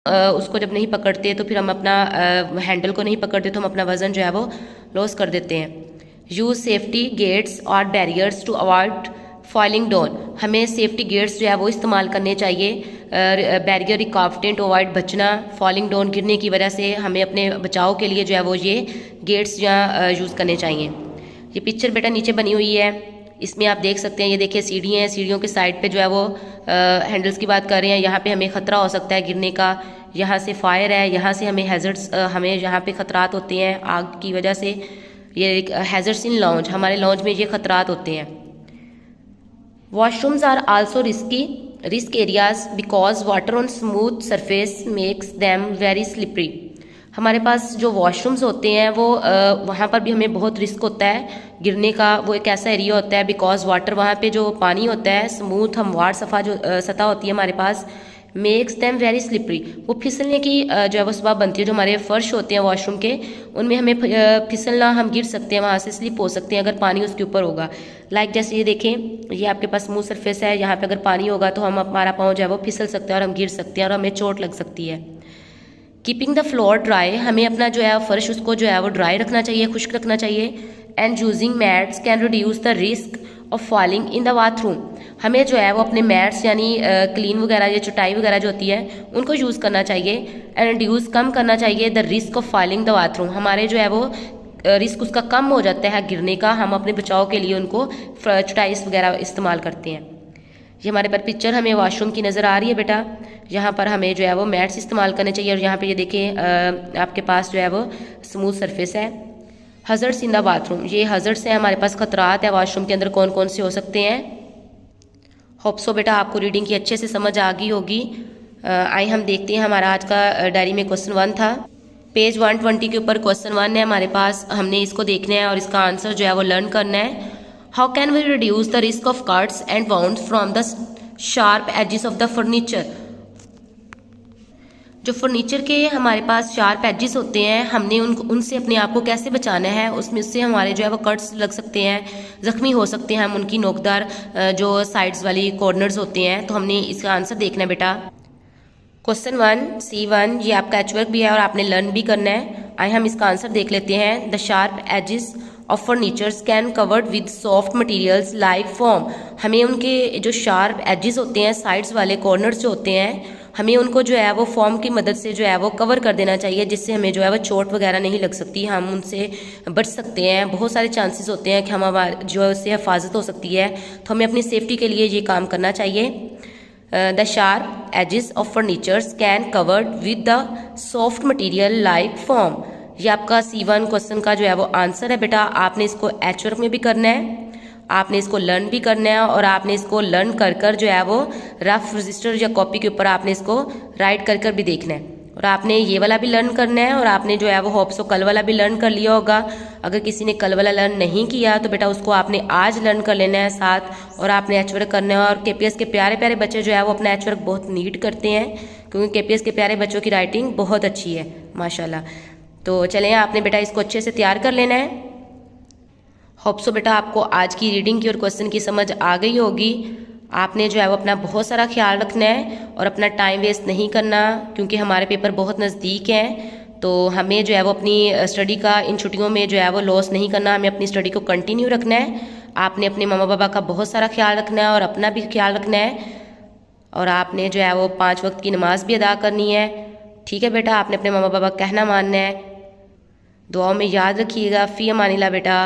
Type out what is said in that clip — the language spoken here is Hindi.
उसको जब नहीं पकड़ते तो फिर हम अपना हैंडल को नहीं पकड़ते तो हम अपना वज़न जो है वो लॉस कर देते हैं। यूज़ सेफ्टी गेट्स और barriers to avoid falling down. हमें सेफ्टी गेट्स जो है वो इस्तेमाल करने चाहिए। बैरियर रिकॉर्डेंट टू अवॉइड बचना फॉलिंग डाउन, गिरने की वजह से हमें अपने बचाव के लिए जो है वो ये गेट्स यहाँ यूज़ करने चाहिए। ये पिक्चर बेटा नीचे बनी हुई है, इसमें आप देख सकते हैं, ये देखिए सीढ़ियाँ हैं, सीढ़ियों के साइड पे जो है वो हैंडल्स की बात कर रहे हैं। यहाँ पे हमें ख़तरा हो सकता है गिरने का, यहाँ से फायर है, यहाँ से हमें हैजर्ड्स हमें यहाँ पे ख़तरात होते हैं आग की वजह से। ये हैजर्ड्स इन लॉन्च, हमारे लॉन्च में ये ख़तरात होते हैं। Washrooms are also risk areas because water on smooth surface makes them very slippery. हमारे पास जो वॉशरूम्स होते हैं वो वहाँ पर भी हमें बहुत रिस्क होता है गिरने का। वो एक ऐसा एरिया होता है बिकॉज वाटर, वहाँ पे जो पानी होता है स्मूथ हमवार सफ़ा जो सतह होती है हमारे पास, मेक्स दैम वेरी स्लिपरी, वो फिसलने की जो है वो सबब बनती है। जो हमारे फर्श होते हैं वॉशरूम के, उनमें हमें फिसलना, हम गिर सकते हैं, वहाँ से स्लिप हो सकते हैं अगर पानी उसके ऊपर होगा। लाइक जैसे ये देखें, ये आपके पास स्मूथ सरफेस है, यहाँ पे अगर पानी होगा तो हम हमारा पाँव जो है वो फिसल सकते हैं और हम गिर सकते हैं और हमें चोट लग सकती है। कीपिंग द फ्लोर ड्राई, हमें अपना जो है फर्श उसको जो है वो ड्राई रखना चाहिए, खुश्क रखना चाहिए। And using mats can reduce the risk of falling in the bathroom, हमें जो है वो अपने मैट्स यानी क्लीन वगैरह या चटाई वगैरह जो होती है उनको यूज़ करना चाहिए। एंड रिड्यूस, कम करना चाहिए the risk of falling the bathroom, हमारे जो है वो रिस्क उसका कम हो जाता है गिरने का। हम अपने बचाव के लिए उनको चटाई वगैरह इस्तेमाल करते हैं। ये हमारे पर पिक्चर हमें वॉशरूम की नज़र आ रही है बेटा, यहाँ पर हमें जो है वो मैट्स इस्तेमाल करने चाहिए। और यहाँ पे ये देखें आपके पास जो है वो स्मूथ सरफेस है। हज़र्ड्स इन द बाथरूम, ये हज़र्ड्स हैं हमारे पास, खतरात है वॉशरूम के अंदर कौन कौन से हो सकते हैं। होप सो बेटा आपको रीडिंग की अच्छे से समझ आ गई होगी। आइए हम देखते हैं, हमारा आज का डायरी में क्वेश्चन 1 था। पेज 120 के ऊपर क्वेश्चन 1 है हमारे पास, हमने इसको देखना है और इसका आंसर जो है वो लर्न करना है। How can we reduce the risk of cuts and wounds from the sharp edges of the furniture. जो फर्नीचर के हमारे पास शार्प एजेस होते हैं, हमने उनसे अपने आप को कैसे बचाना है। उसमें से हमारे जो है वो कट्स लग सकते हैं, ज़ख्मी हो सकते हैं हम, उनकी नोकदार जो साइड्स वाली कॉर्नर्स होते हैं। तो हमने इसका आंसर देखना है बेटा। क्वेश्चन 1 C1, ये आपका एचवर्क भी है और आपने लर्न भी करना है। आइए हम इसका आंसर देख लेते हैं। The sharp edges of furnitures can covered with soft materials like foam, हमें उनके जो शार्प एजेस होते हैं, साइड्स वाले कॉर्नर्स जो होते हैं, हमें उनको जो है वो फॉर्म की मदद से जो है वो कवर कर देना चाहिए, जिससे हमें जो है वो चोट वगैरह नहीं लग सकती, हम उनसे बच सकते हैं। बहुत सारे चांसेस होते हैं कि हम हमारे जो है उससे हिफाजत हो सकती है, तो हमें अपनी सेफ्टी के लिए ये काम करना चाहिए। The sharp edges of furnitures can covered with the soft material like foam, ये आपका C1 क्वेश्चन का जो है वो आंसर है बेटा। आपने इसको एचवर्क में भी करना है, आपने इसको लर्न भी करना है और आपने इसको लर्न कर कर जो है वो रफ रजिस्टर या कॉपी के ऊपर आपने इसको राइट कर कर भी देखना है। और आपने ये वाला भी लर्न करना है और आपने जो है वो होप सो कल वाला भी लर्न कर लिया होगा। अगर किसी ने कल वाला लर्न नहीं किया तो बेटा उसको आपने आज लर्न कर लेना है साथ, और आपने एचवर्क करना है। और KPS के प्यारे प्यारे बच्चे जो है वो अपना एचवर्क बहुत नीट करते हैं, क्योंकि KPS के प्यारे बच्चों की राइटिंग बहुत अच्छी है माशाल्लाह। तो चलें, आपने बेटा इसको अच्छे से तैयार कर लेना है। होप सो बेटा आपको आज की रीडिंग की और क्वेश्चन की समझ आ गई होगी। आपने जो है वो अपना बहुत सारा ख्याल रखना है और अपना टाइम वेस्ट नहीं करना, क्योंकि हमारे पेपर बहुत नज़दीक हैं। तो हमें जो है वो अपनी स्टडी का इन छुट्टियों में जो है वो लॉस नहीं करना, हमें अपनी स्टडी को कंटिन्यू रखना है। आपने अपने मम्मा पापा का बहुत सारा ख्याल रखना है और अपना भी ख्याल रखना है। और आपने जो है वो 5 वक्त की नमाज भी अदा करनी है। ठीक है बेटा, आपने अपने मम्मा पापा कहना मानना है। दुआओं में याद रखिएगा। फ़ी अमानिल्लाह बेटा।